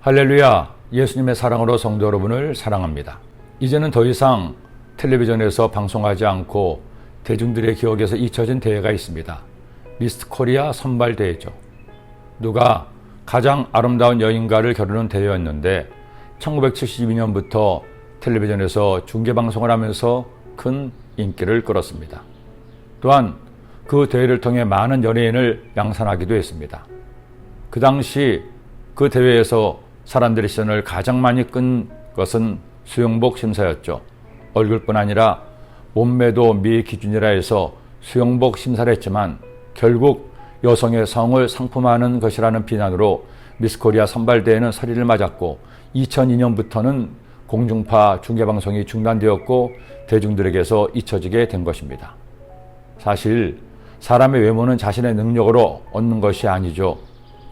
할렐루야, 예수님의 사랑으로 성도 여러분을 사랑합니다. 이제는 더 이상 텔레비전에서 방송하지 않고 대중들의 기억에서 잊혀진 대회가 있습니다. 미스 코리아 선발대회죠. 누가 가장 아름다운 여인과를 겨루는 대회였는데 1972년부터 텔레비전에서 중계방송을 하면서 큰 인기를 끌었습니다. 또한 그 대회를 통해 많은 연예인을 양산하기도 했습니다. 그 당시 그 대회에서 사람들의 시선을 가장 많이 끈 것은 수영복 심사였죠. 얼굴뿐 아니라 몸매도 미의 기준이라 해서 수영복 심사를 했지만 결국 여성의 성을 상품화하는 것이라는 비난으로 미스코리아 선발대회는 서리를 맞았고 2002년부터는 공중파 중계방송이 중단되었고 대중들에게서 잊혀지게 된 것입니다. 사실 사람의 외모는 자신의 능력으로 얻는 것이 아니죠.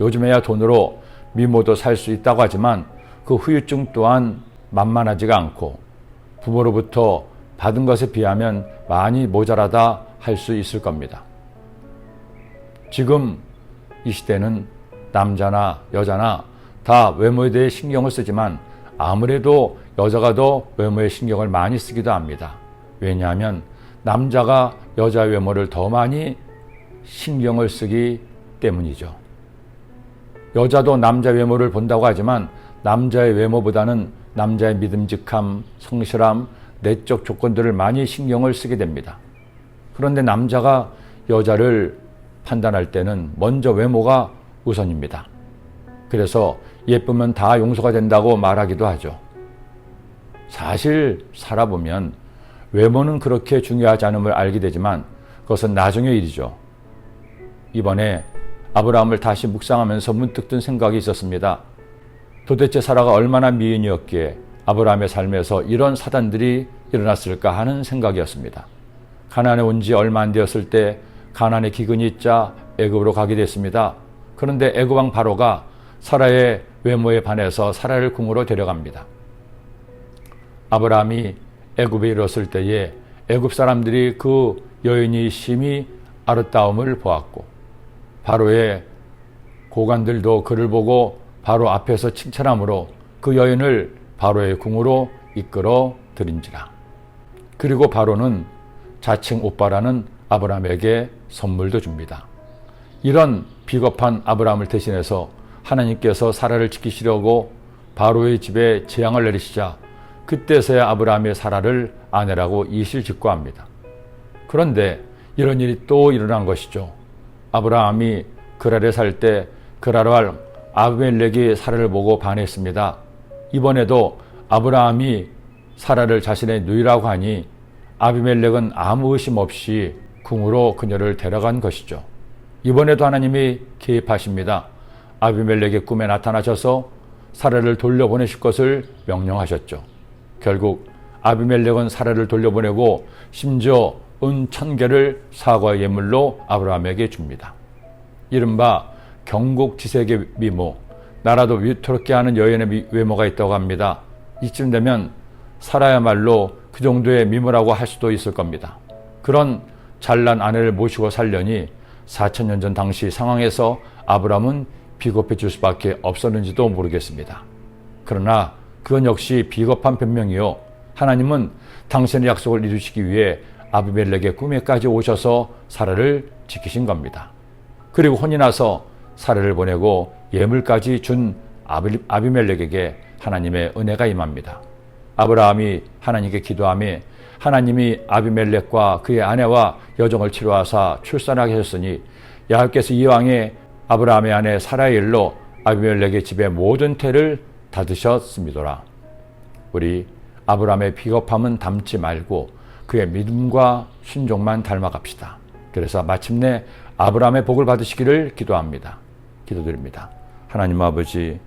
요즘에야 돈으로 미모도 살 수 있다고 하지만 그 후유증 또한 만만하지가 않고 부모로부터 받은 것에 비하면 많이 모자라다 할 수 있을 겁니다. 지금 이 시대는 남자나 여자나 다 외모에 대해 신경을 쓰지만 아무래도 여자가 더 외모에 신경을 많이 쓰기도 합니다. 왜냐하면 남자가 여자 외모를 더 많이 신경을 쓰기 때문이죠. 여자도 남자 외모를 본다고 하지만 남자의 외모보다는 남자의 믿음직함, 성실함, 내적 조건들을 많이 신경을 쓰게 됩니다. 그런데 남자가 여자를 판단할 때는 먼저 외모가 우선입니다. 그래서 예쁘면 다 용서가 된다고 말하기도 하죠. 사실 살아보면 외모는 그렇게 중요하지 않음을 알게 되지만 그것은 나중의 일이죠. 이번에 아브라함을 다시 묵상하면서 문득 든 생각이 있었습니다. 도대체 사라가 얼마나 미인이었기에 아브라함의 삶에서 이런 사단들이 일어났을까 하는 생각이었습니다. 가나안에 온 지 얼마 안 되었을 때 가나안의 기근이 있자 애굽으로 가게 됐습니다. 그런데 애굽 왕 바로가 사라의 외모에 반해서 사라를 궁으로 데려갑니다. 아브라함이 애굽에 이르렀을 때에 애굽 사람들이 그 여인이 심히 아름다움을 보았고 바로의 고관들도 그를 보고 바로 앞에서 칭찬함으로 그 여인을 바로의 궁으로 이끌어 들인지라. 그리고 바로는 자칭 오빠라는 아브라함에게 선물도 줍니다. 이런 비겁한 아브라함을 대신해서 하나님께서 사라를 지키시려고 바로의 집에 재앙을 내리시자 그때서야 아브라함의 사라를 아내라고 이실 직고합니다. 그런데 이런 일이 또 일어난 것이죠. 아브라함이 그랄에 살 때 그랄 아비멜렉이 사라를 보고 반했습니다. 이번에도 아브라함이 사라를 자신의 누이라고 하니 아비멜렉은 아무 의심 없이 궁으로 그녀를 데려간 것이죠. 이번에도 하나님이 개입하십니다. 아비멜렉의 꿈에 나타나셔서 사라를 돌려보내실 것을 명령하셨죠. 결국 아비멜렉은 사라를 돌려보내고 심지어 은 1000개를 사과의 예물로 아브라함에게 줍니다. 이른바 경국지색의 미모, 나라도 위태롭게 하는 여인의 외모가 있다고 합니다. 이쯤 되면 사라야말로 그 정도의 미모라고 할 수도 있을 겁니다. 그런 잘난 아내를 모시고 살려니 4000년 전 당시 상황에서 아브라함은 비겁해질 수밖에 없었는지도 모르겠습니다. 그러나 그건 역시 비겁한 변명이요. 하나님은 당신의 약속을 이루시기 위해 아비멜렉의 꿈에까지 오셔서 사라를 지키신 겁니다. 그리고 혼이 나서 사라를 보내고 예물까지 준 아비멜렉에게 하나님의 은혜가 임합니다. 아브라함이 하나님께 기도하며 하나님이 아비멜렉과 그의 아내와 여정을 치루하사 출산하게 하셨으니 야훼께서 이왕에 아브라함의 아내 사라의 일로 아비멜렉의 집의 모든 태를 닫으셨습니다라. 우리 아브라함의 비겁함은 닮지 말고 그의 믿음과 순종만 닮아갑시다. 그래서 마침내 아브라함의 복을 받으시기를 기도합니다. 기도드립니다. 하나님 아버지,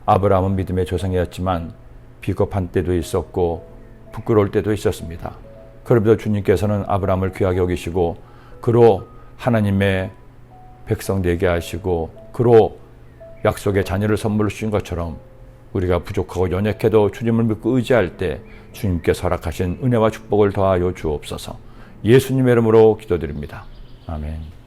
아브라함은 믿음의 조상이었지만 비겁한 때도 있었고 부끄러울 때도 있었습니다. 그럼에도 주님께서는 아브라함을 귀하게 여기시고 그로 하나님의 백성 되게 하시고 그로 약속의 자녀를 선물로 주신 것처럼 우리가 부족하고 연약해도 주님을 믿고 의지할 때 주님께서 허락하신 은혜와 축복을 더하여 주옵소서. 예수님의 이름으로 기도드립니다. 아멘.